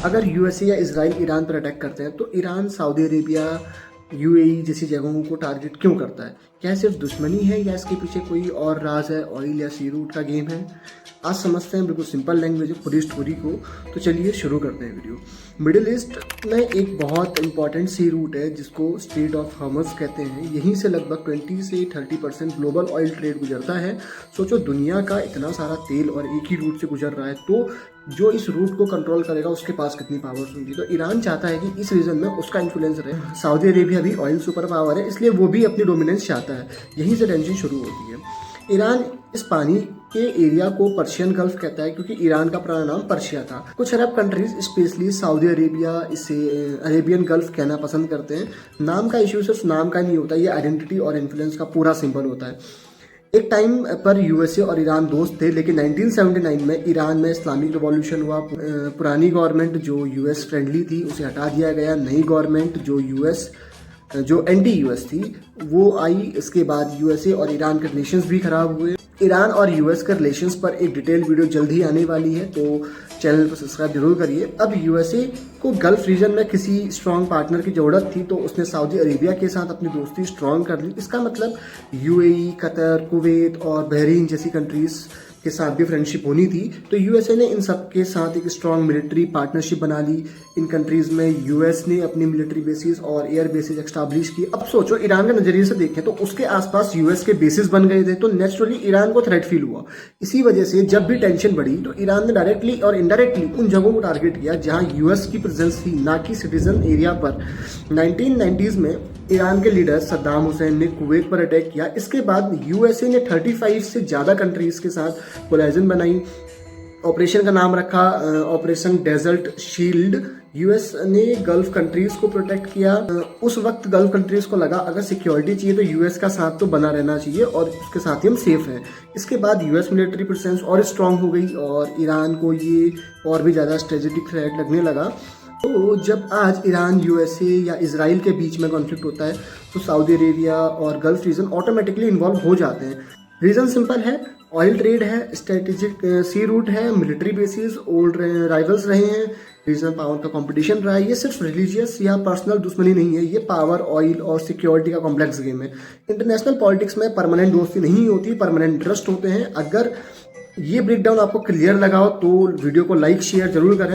अगर यूएसए या Israel Iran पर अटैक करते हैं तो ईरान सऊदी अरेबिया यूएई जैसी जगहों को टारगेट क्यों करता है? क्या सिर्फ दुश्मनी है या इसके पीछे कोई और राज है? ऑयल या सी रूट का गेम है? आज समझते हैं बिल्कुल सिंपल लैंग्वेज में पूरी स्टोरी को। तो चलिए शुरू करते हैं वीडियो। मिडिल ईस्ट में एक बहुत इंपॉर्टेंट सी रूट है जिसको स्ट्रेट ऑफ हॉर्मज़ कहते हैं। यहीं से लगभग 20 से 30% ग्लोबल ऑयल ट्रेड गुजरता है। सोचो, दुनिया का इतना सारा तेल और एक ही रूट से गुजर रहा है, तो जो इस रूट को कंट्रोल करेगा उसके पास कितनी पावर्स होंगी। तो ईरान चाहता है कि इस रीजन में उसका इन्फ्लुएंस रहे। सऊदी अरेबिया भी ऑयल सुपर पावर है, इसलिए वो भी अपनी डोमिनेंस चाहता है। यहीं से टेंशन शुरू होती है। ईरान इस पानी के एरिया को पर्शियन गल्फ कहता है क्योंकि ईरान का पुराना नाम पर्शिया था। कुछ अरब कंट्रीज स्पेशली सऊदी अरेबिया इसे अरेबियन गल्फ कहना पसंद करते हैं। नाम का इश्यू सिर्फ नाम का नहीं होता, ये आइडेंटिटी और इन्फ्लुएंस का पूरा सिंबल होता है। एक टाइम पर यूएसए और ईरान दोस्त थे, लेकिन 1979 में ईरान में इस्लामिक रिवॉल्यूशन हुआ। पुरानी गवर्नमेंट जो यूएस फ्रेंडली थी उसे हटा दिया गया। नई गवर्नमेंट जो एंटी यूएस थी वो आई। इसके बाद यूएसए और ईरान के रिलेशंस भी खराब हुए। ईरान और यूएस के रिलेशंस पर एक डिटेल वीडियो जल्द ही आने वाली है, तो चैनल को सब्सक्राइब जरूर करिए। अब यूएसए को गल्फ रीजन में किसी स्ट्रॉन्ग पार्टनर की ज़रूरत थी, तो उसने सऊदी अरेबिया के साथ अपनी दोस्ती स्ट्रॉन्ग कर ली। इसका मतलब यूएई, कतर, कुवैत और बहरीन जैसी कंट्रीज के साथ भी फ्रेंडशिप होनी थी। तो यूएसए ने इन सब के साथ एक स्ट्रॉन्ग मिलिट्री पार्टनरशिप बना ली। इन कंट्रीज में यूएस ने अपनी मिलिट्री बेसिस और एयर बेसिस एस्टैब्लिश की। अब सोचो, ईरान के नजरिए से देखें तो उसके आसपास यूएस के बेसिस बन गए थे, तो नेचुरली ईरान को थ्रेट फील हुआ। इसी वजह से जब भी टेंशन बढ़ी तो ईरान ने डायरेक्टली और इनडायरेक्टली उन जगहों को टारगेट किया जहां यूएस की प्रेजेंस थी, ना कि सिटीजन एरिया पर। 1990s में ईरान के लीडर सद्दाम हुसैन ने कुवैत पर अटैक किया। इसके बाद यूएसए ने 35 से ज़्यादा कंट्रीज के साथ कोलाइजन बनाई। ऑपरेशन का नाम रखा ऑपरेशन डेजर्ट शील्ड। यूएस ने गल्फ कंट्रीज को प्रोटेक्ट किया। उस वक्त गल्फ कंट्रीज को लगा अगर सिक्योरिटी चाहिए तो यूएस का साथ तो बना रहना चाहिए और उसके साथ ही हम सेफ हैं। इसके बाद यूएस मिलिट्री प्रेजेंस और स्ट्रांग हो गई और ईरान को ये और भी ज़्यादा स्ट्रेटेजिक थ्रेट लगने लगा। तो जब आज ईरान, यूएसए या इजराइल के बीच में कॉन्फ्लिक्ट होता है तो सऊदी अरेबिया और गल्फ रीजन ऑटोमेटिकली इन्वॉल्व हो जाते हैं। रीजन सिंपल है, ऑयल ट्रेड है, स्ट्रेटेजिक सी रूट है, मिलिट्री बेसिस, ओल्ड राइवल्स रहे हैं, रीजनल पावर का कंपटीशन रहा है। ये सिर्फ रिलीजियस या पर्सनल दुश्मनी नहीं है, ये पावर, ऑयल और सिक्योरिटी का कॉम्प्लेक्स गेम है। इंटरनेशनल पॉलिटिक्स में परमानेंट दोस्ती नहीं होती, परमानेंट ट्रस्ट होते हैं। अगर ये ब्रेकडाउन आपको क्लियर लगा हो तो वीडियो को लाइक शेयर जरूर करें।